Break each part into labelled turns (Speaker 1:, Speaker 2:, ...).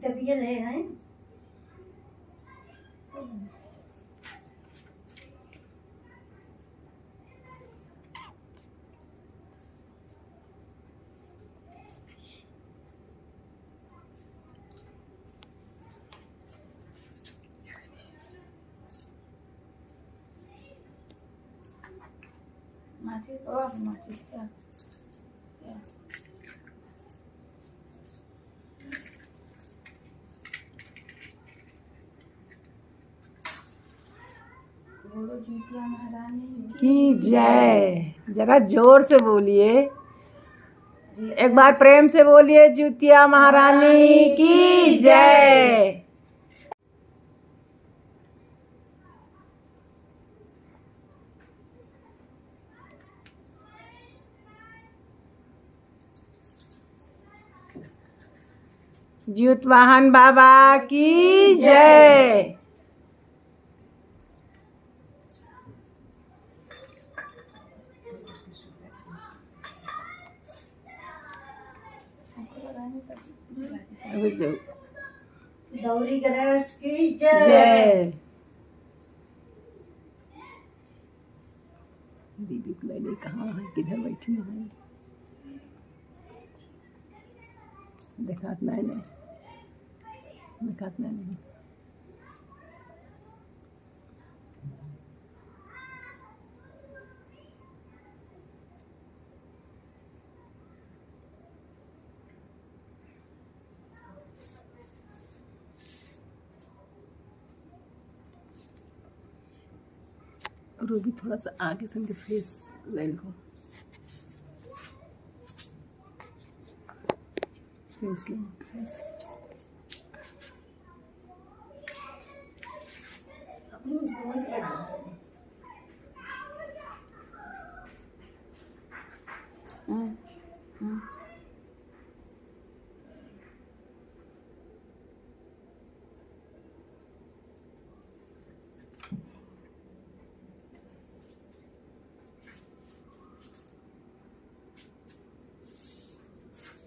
Speaker 1: तबीयत है माचिस और माचिस क्या क्या बोलो जितिया महारानी
Speaker 2: की जय। जरा जोर से बोलिए, एक बार प्रेम से बोलिए, जितिया महारानी की जय। ज्योतवाहन बाबा की जय।
Speaker 1: गौरी गणेश की जय।
Speaker 2: जय। दीदी मैंने कहा है किधर बैठी है, देखात नहीं देखात नहीं। और वो भी थोड़ा सा आगे से इनके फेस ले लो, फेस ले फेस।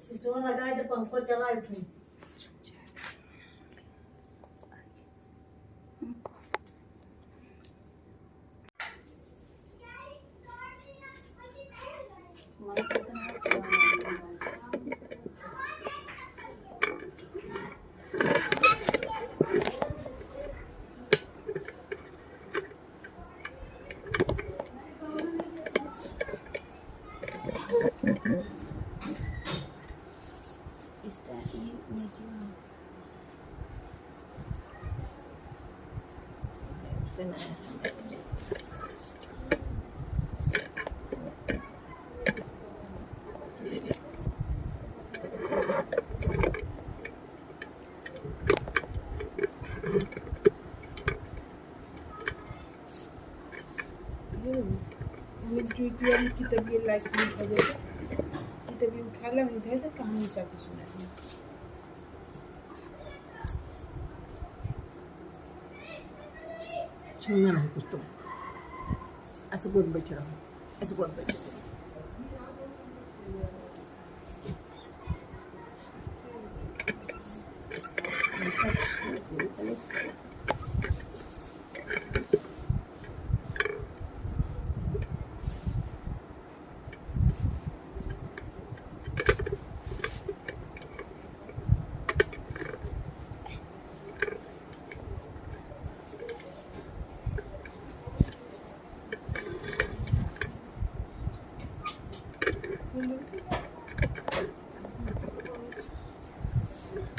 Speaker 1: सिसो लगाए तो पंखो चला उठूं।
Speaker 3: की तबीयत लाइक की तबीयत उठा ला इधर तक कहानी चाची सुना
Speaker 2: छूना नहीं कुछ, तो ऐसे गोद बैठे रहो, ऐसे गोद बैठे रहो।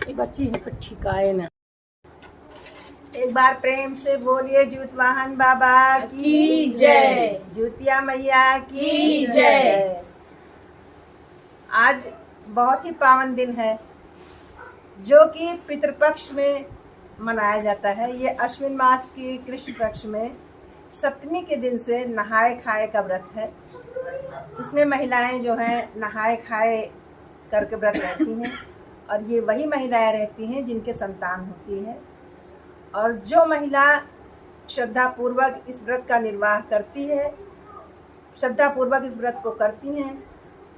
Speaker 2: ये बच्ची है पट्टी का है ना। एक बार प्रेम से बोलिए, ज्योतवाहन बाबा की जय, ज्योतिया मैया की जय। आज बहुत ही पावन दिन है जो कि पितृपक्ष में मनाया जाता है। ये अश्विन मास की कृष्ण पक्ष में सप्तमी के दिन से नहाए खाए का व्रत है। इसमें महिलाएं जो हैं नहाए खाए करके व्रत रहती हैं, और ये वही महिलाएं रहती हैं जिनके संतान होती है। और जो महिला श्रद्धापूर्वक इस व्रत का निर्वाह करती है, श्रद्धापूर्वक इस व्रत को करती हैं,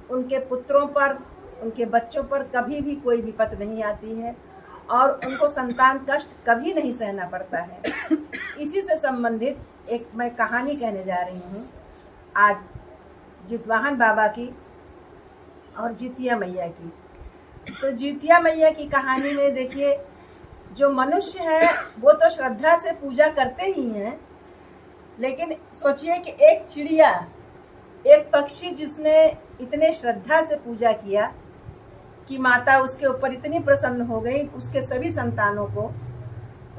Speaker 2: उनके पुत्रों पर, उनके बच्चों पर कभी भी कोई विपत्ति नहीं आती है। और उनको संतान कष्ट कभी नहीं सहना पड़ता है। इसी से संबंधित एक मैं कहानी कहने जा रही हूँ आज जितवाहन बाबा की और जितिया मैया की। तो जितिया मैया की कहानी में देखिए, जो मनुष्य है वो तो श्रद्धा से पूजा करते ही हैं, लेकिन सोचिए कि एक चिड़िया, एक पक्षी जिसने इतने श्रद्धा से पूजा किया कि माता उसके ऊपर इतनी प्रसन्न हो गई, उसके सभी संतानों को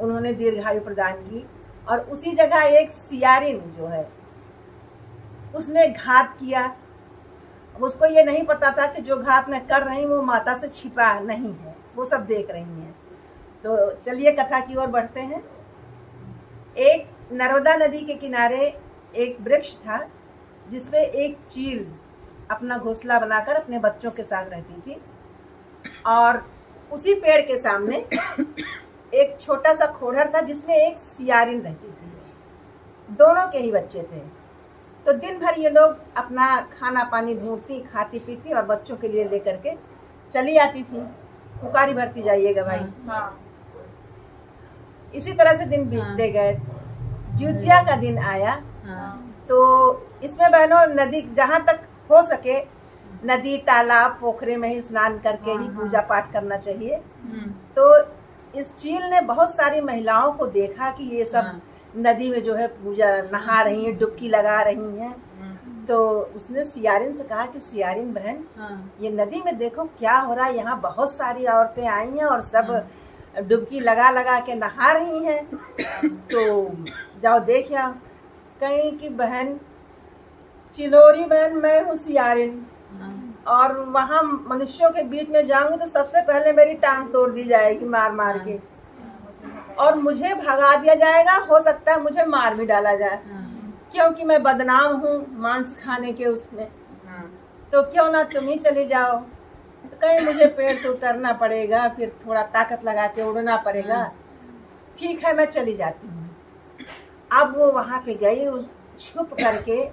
Speaker 2: उन्होंने दीर्घायु प्रदान की। और उसी जगह एक सियारिन जो है उसने घात किया। उसको ये नहीं पता था कि जो घात मैं कर रही हूँ वो माता से छिपा नहीं है, वो सब देख रही हैं। तो चलिए कथा की ओर बढ़ते हैं। एक नर्मदा नदी के किनारे एक वृक्ष था जिसमें एक चील अपना घोंसला बनाकर अपने बच्चों के साथ रहती थी, और उसी पेड़ के सामने एक छोटा सा खोड़र था जिसमें एक सियारिन रहती थी। दोनों के ही बच्चे थे। तो दिन भर ये लोग अपना खाना पानी ढूंढती, खाती पीती और बच्चों के लिए लेकर के चली आती थी। पुकारी भरती जाइएगा भाई।
Speaker 1: हाँ।
Speaker 2: इसी तरह से दिन बीतते गए। जितिया का दिन आया। तो इसमें बहनों नदी, जहाँ तक हो सके नदी, तालाब, पोखरे में ही स्नान करके ही पूजा पाठ करना चाहिए। तो इस चील ने बहुत सारी महिलाओं को देखा कि ये सब नदी में जो है पूजा नहा रही हैं, डुबकी लगा रही हैं। तो उसने सियारिन से कहा कि सियारिन बहन, ये नदी में देखो क्या हो रहा है, यहाँ बहुत सारी औरतें आई हैं और सब डुबकी लगा लगा के नहा रही हैं, तो जाओ देख आओ। कहीं कि बहन, चिलोरी बहन, मैं हूँ सियारिन, और वहाँ मनुष्यों के बीच में जाऊंगी तो सबसे पहले मेरी टांग तोड़ दी जाएगी मार मार के, और मुझे भगा दिया जाएगा। हो सकता है मुझे मार भी डाला जाए, क्योंकि मैं बदनाम हूँ मांस खाने के उसमें। तो क्यों ना तुम ही चली जाओ। तो कहीं मुझे पेड़ से उतरना पड़ेगा, फिर थोड़ा ताकत लगा के उड़ना पड़ेगा। ठीक है, मैं चली जाती हूँ। अब वो वहाँ पे गई, छुप करके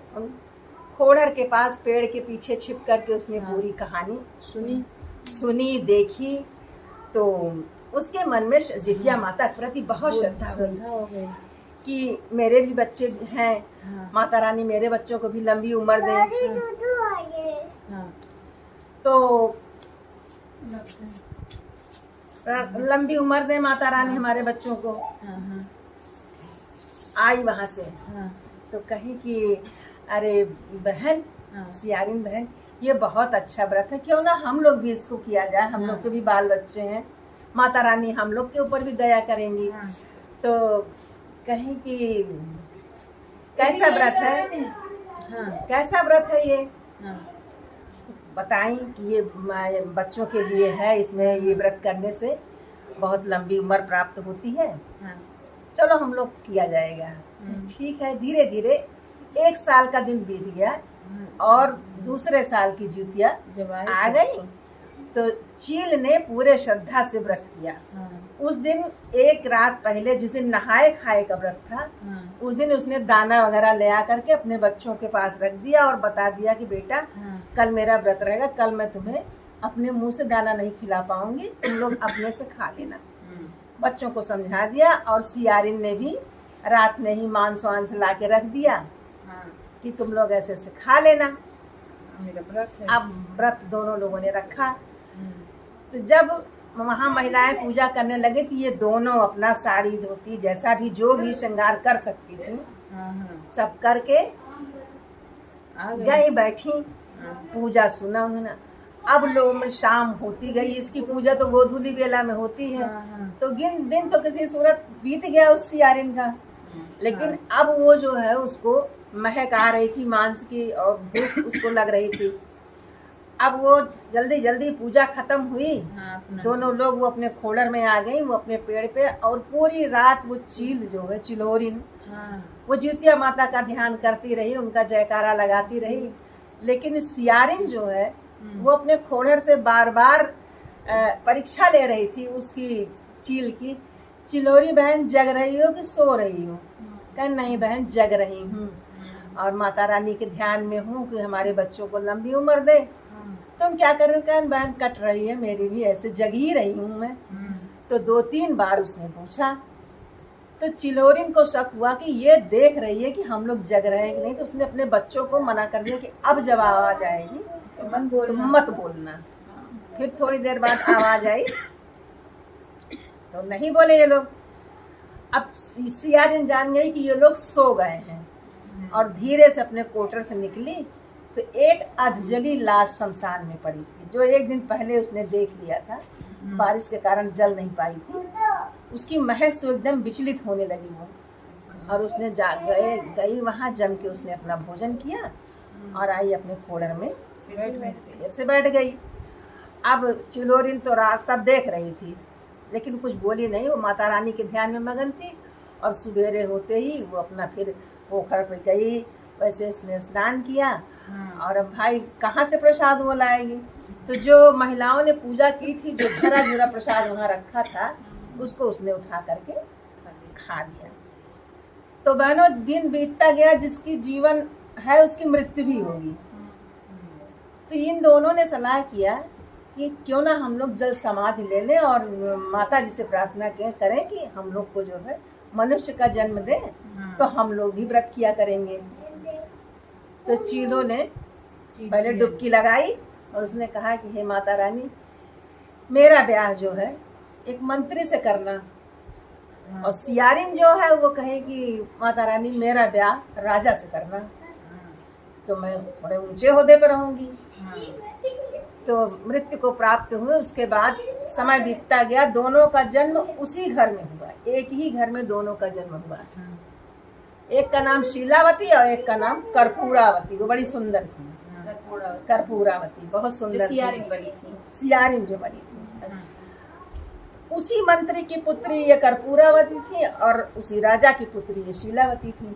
Speaker 2: खोड़र के पास पेड़ के पीछे छिप करके उसने पूरी कहानी सुनी, देखी। तो उसके मन में जितिया माता के प्रति बहुत श्रद्धा हो गई कि मेरे भी बच्चे हैं, माता रानी मेरे बच्चों को भी लंबी उम्र दे। तो लंबी उम्र दे माता रानी हमारे बच्चों को। आई वहां से। तो कही कि अरे बहन, सियारिन बहन, ये बहुत अच्छा व्रत है, क्यों ना हम लोग भी इसको किया जाए। हम लोग के भी बाल बच्चे हैं, माता रानी हम लोग के ऊपर भी दया करेंगी। तो कहीं कि कैसा व्रत है, कैसा व्रत है ये, बताएं कि ये बच्चों के लिए है। इसमें ये व्रत करने से बहुत लंबी उम्र प्राप्त होती है। चलो हम लोग किया जाएगा। ठीक है। धीरे धीरे 1 साल का दिन बीत गया और दूसरे साल की जितिया जब आ गई तो चील ने पूरे श्रद्धा से व्रत किया। उस दिन एक रात पहले, जिस दिन नहाए खाए का व्रत था, उस दिन उसने दाना वगैरह ले आकर के अपने बच्चों के पास रख दिया और बता दिया कि बेटा कल मेरा व्रत रहेगा, कल मैं तुम्हें अपने मुंह से दाना नहीं खिला पाऊंगी, तुम लोग अपने से खा लेना। बच्चों को समझा दिया और सियारिन ने भी रात में ही मांस वांस ला के रख दिया कि तुम लोग ऐसे से खा लेना, मेरा व्रत है। अब व्रत दोनों लोगों ने रखा। तो जब वहाँ महिलाएं पूजा करने लगे थी, ये दोनों अपना साड़ी धोती जैसा भी जो भी श्रृंगार कर सकती थी सब करके गई बैठी, पूजा सुना उन्होंने। अब लोग शाम होती गई, इसकी पूजा तो गोधूली बेला में होती है। तो दिन तो किसी सूरत बीत गया उस सियारिन का, लेकिन अब वो जो है उसको महक आ रही थी मांस की और भूख उसको लग रही थी। अब वो जल्दी जल्दी पूजा खत्म हुई। दोनों लोग वो अपने खोड़र में आ गई, वो अपने पेड़ पे, और पूरी रात वो चील जो है चिलोरिन, वो जितिया माता का ध्यान करती रही, उनका जयकारा लगाती रही। लेकिन सियारिन जो है वो अपने खोड़र से बार बार परीक्षा ले रही थी उसकी चील की, चिलोरी बहन जग रही हो कि सो रही हो? कह नहीं बहन जग रही हूँ और माता रानी के ध्यान में हूँ कि हमारे बच्चों को लंबी उम्र दे। तुम क्या कर रहे हो? बहन कट रही है मेरी भी, ऐसे जग ही रही हूँ मैं। तो 2-3 बार उसने पूछा। तो चिलोरिन को शक हुआ कि ये देख रही है कि हम लोग जग रहे हैं कि नहीं, तो उसने अपने बच्चों को मना कर दिया कि अब जब आवाज आएगी तो मत बोलना। फिर थोड़ी देर बाद आवाज आई तो नहीं बोले ये लोग। अब सियारिन जान गई कि ये लोग सो गए हैं और धीरे से अपने क्वार्टर से निकली तो एक अधजली लाश शमशान में पड़ी थी, जो एक दिन पहले उसने देख लिया था, बारिश के कारण जल नहीं पाई थी। उसकी महक से एकदम विचलित होने लगी वो, और उसने गई वहां, जम के उसने अपना भोजन किया और आई अपने फोड़र में फिर से बैठ गई। अब चिलोरिन तो रात सब देख रही थी लेकिन कुछ बोली नहीं, वो माता रानी के ध्यान में मगन थी। और सुबेरे होते ही वो अपना फिर पोखर पे गई, वैसे इसने स्नान किया। और अब भाई कहाँ से प्रसाद वो लाएगी, तो जो महिलाओं ने पूजा की थी, जो झरा झुरा प्रसाद वहाँ रखा था, उसको उसने उठा करके खा लिया। तो बहनों, दिन बीतता गया, जिसकी जीवन है उसकी मृत्यु भी होगी। तो इन दोनों ने सलाह किया कि क्यों ना हम लोग जल समाधि ले लें और माता जी से प्रार्थना करें कि हम लोग को जो है मनुष्य का जन्म दे, तो हम लोग भी व्रत किया करेंगे। तो चीलो ने पहले डुबकी लगाई और उसने कहा कि हे माता रानी, मेरा ब्याह जो है एक मंत्री से करना। और सियारिन जो है वो कहे कि माता रानी मेरा ब्याह राजा से करना, तो मैं थोड़े ऊंचे ओहदे पर रहूंगी। तो मृत्यु को प्राप्त हुए। उसके बाद समय बीतता गया, दोनों का जन्म उसी घर में हुआ, एक ही घर में दोनों का जन्म हुआ। एक का नाम शीलावती और एक का नाम कर्पूरावती। वो बड़ी सुंदर थी, कर्पूरावती बहुत सुंदर थी। सियारिन जो बनी थी। उसी मंत्री की पुत्री ये कर्पूरावती थी और उसी राजा की पुत्री ये शीलावती थी।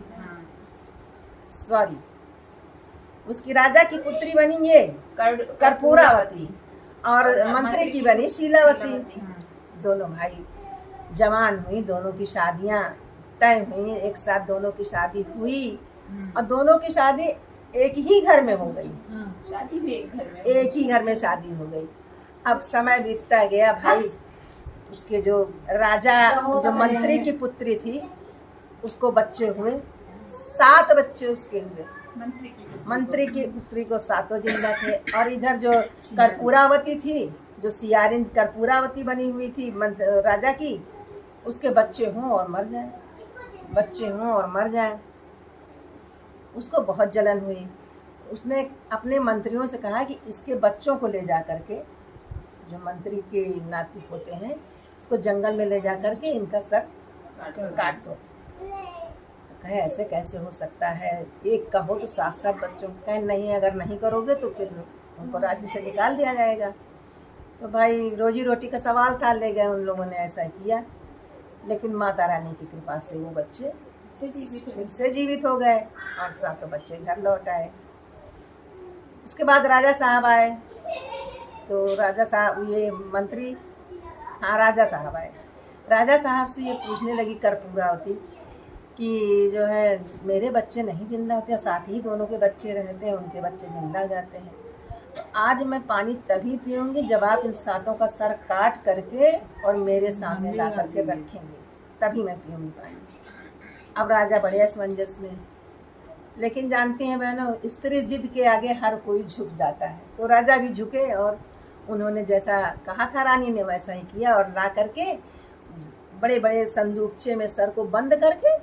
Speaker 2: सॉरी, उसकी राजा की पुत्री बनी ये कर्पूरावती और मंत्री की बनी शीलावती। दोनों भाई जवान हुई, दोनों की शादियां तय हुई, एक साथ दोनों की शादी हुई और दोनों की शादी एक ही घर में हो गई।
Speaker 1: शादी भी
Speaker 2: एक ही घर में शादी हो गई। अब समय बीतता गया भाई, उसके जो राजा जो मंत्री की पुत्री थी उसको बच्चे हुए, 7 बच्चे उसके हुए। मंत्री की पुत्री को 7 जिंदा थे। और इधर जो कर्पूरावती थी, जो सियारिन कर्पूरावती बनी हुई थी राजा की, उसके बच्चे हों और मर जाए, बच्चे हों और मर जाए। उसको बहुत जलन हुई। उसने अपने मंत्रियों से कहा कि इसके बच्चों को ले जा करके, जो मंत्री के नाती होते हैं, इसको जंगल में ले जा करके इनका सर काट दो। कहे ऐसे कैसे हो सकता है, एक का हो तो 7-7 बच्चों। कहे नहीं, अगर नहीं करोगे तो फिर उनको राज्य से निकाल दिया जाएगा। तो भाई रोजी रोटी का सवाल था, ले गए उन लोगों ने, ऐसा किया। लेकिन माता रानी की कृपा से वो बच्चे फिर से जीवित हो गए और 7 बच्चे घर लौट आए। उसके बाद राजा साहब आए। तो राजा साहब, ये मंत्री, हाँ राजा साहब आए। राजा साहब से ये पूछने लगी कर्पूरावती कि जो है मेरे बच्चे नहीं जिंदा होते, साथ ही दोनों के बच्चे रहते हैं, उनके बच्चे जिंदा हो जाते हैं। तो आज मैं पानी तभी पीऊँगी जब आप इन 7 का सर काट करके और मेरे सामने ला करके रखेंगे, तभी मैं पीऊँगी पानी। अब राजा बड़े असमंजस में, लेकिन जानती हैं बहनों, स्त्री जिद के आगे हर कोई झुक जाता है। तो राजा भी झुके और उन्होंने जैसा कहा था रानी ने वैसा ही किया और ला करके बड़े बड़े संदूकचे में सर को बंद करके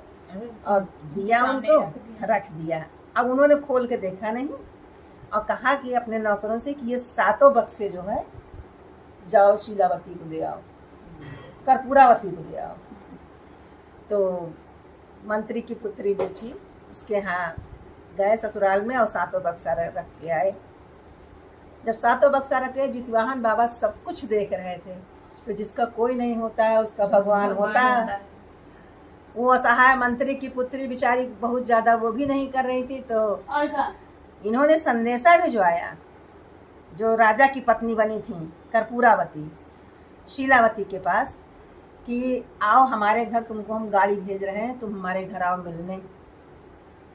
Speaker 2: और दिया, उनको रख दिया। अब उन्होंने खोल के देखा नहीं और कहा कि अपने नौकरों से कि ये 7 बक्से जो है जाओ शीलावती को दे आओ, कर्पूरावती को दे आओ। तो मंत्री की पुत्री जो थी उसके यहाँ गए ससुराल में और 7 बक्सा रख के आए। जब 7 बक्सा रखे, जितवाहन बाबा सब कुछ देख रहे थे। तो जिसका कोई नहीं होता है उसका भगवान होता है। वो असहाय मंत्री की पुत्री बेचारी बहुत ज्यादा वो भी नहीं कर रही थी। तो इन्होंने संदेशा भिजवाया जो राजा की पत्नी बनी थी कर्पूरावती, शीलावती के पास कि आओ हमारे घर, तुमको हम गाड़ी भेज रहे हैं, तुम हमारे घर आओ मिलने।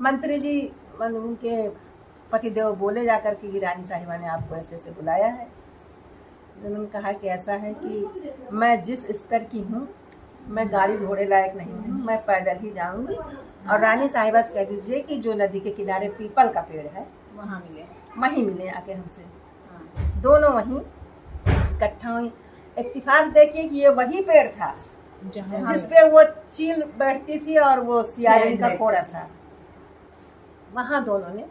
Speaker 2: मंत्री जी उनके पतिदेव बोले जाकर कि रानी साहिबा ने आपको ऐसे ऐसे बुलाया है। उन्होंने कहा कि ऐसा है कि मैं जिस स्तर की हूँ, मैं गाड़ी घोड़े लायक नहीं हूँ, मैं पैदल ही जाऊंगी। और रानी साहिबा से कह दीजिए कि जो नदी के किनारे पीपल का पेड़ है वहीं मिले आके हमसे। दोनों वहीं इकट्ठा हुई। इत्तेफाक देखिए कि ये वही पेड़ था जिस पे वो चील बैठती थी और वो सियारिन का कोड़ा था। वहाँ दोनों ने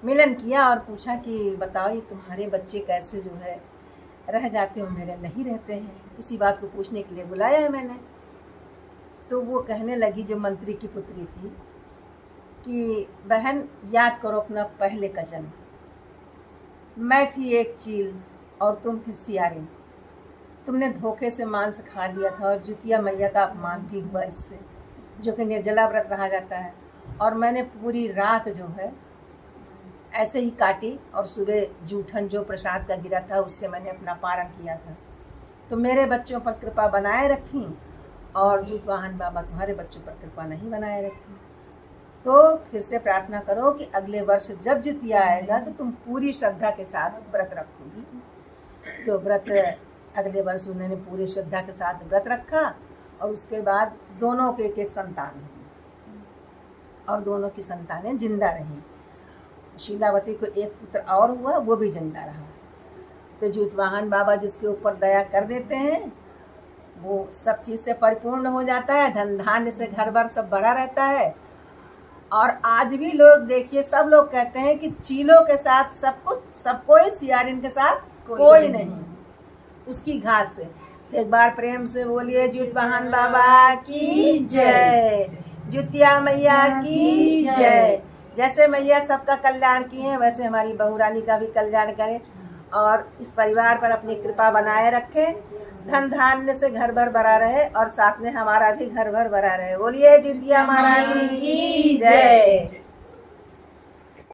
Speaker 2: मिलन किया और पूछा कि बताओ ये तुम्हारे बच्चे कैसे जो है रह जाते हो, मेरे नहीं रहते हैं। इसी बात को पूछने के लिए बुलाया है मैंने। तो वो कहने लगी, जो मंत्री की पुत्री थी, कि बहन याद करो अपना पहले का जन्म। मैं थी एक चील और तुम थी सियारिन। तुमने धोखे से मांस खा लिया था और जितिया मैया का अपमान भी हुआ इससे, जो कि निर्जला व्रत रहा जाता है। और मैंने पूरी रात जो है ऐसे ही काटी और सुबह जूठन जो प्रसाद का गिरा था उससे मैंने अपना पारण किया था। तो मेरे बच्चों पर कृपा बनाए रखी और जूतवाहन बाबा तुम्हारे बच्चों पर कृपा नहीं बनाए रखी। तो फिर से प्रार्थना करो कि अगले वर्ष जब जितिया आएगा तो तुम पूरी श्रद्धा के साथ व्रत रखोगी। तो व्रत अगले वर्ष उन्होंने पूरी श्रद्धा के साथ व्रत रखा और उसके बाद दोनों के एक संतान हुई और दोनों की संतानें जिंदा रहीं। शीलावती को एक पुत्र और हुआ, वो भी जिंदा रहा। तो जूतवाहन बाबा जिसके ऊपर दया कर देते हैं वो सब चीज से परिपूर्ण हो जाता है, धन धान्य से घर बार सब भरा रहता है। और आज भी लोग देखिए, सब लोग कहते हैं कि चीलों के साथ सब कोई, सियारिन के साथ कोई नहीं, उसकी घात से। तो एक बार प्रेम से बोलिए जूतवाहन बाबा की जय, जुतिया मैया की जय। जैसे मैया सबका कल्याण किए हैं वैसे हमारी बहुरानी का भी कल्याण करें और इस परिवार पर अपनी कृपा बनाए रखें। धन धान्य से घर भर भरा रहे और साथ में हमारा भी घर भर भरा रहे। बोलिए जुतिया महारानी की जय।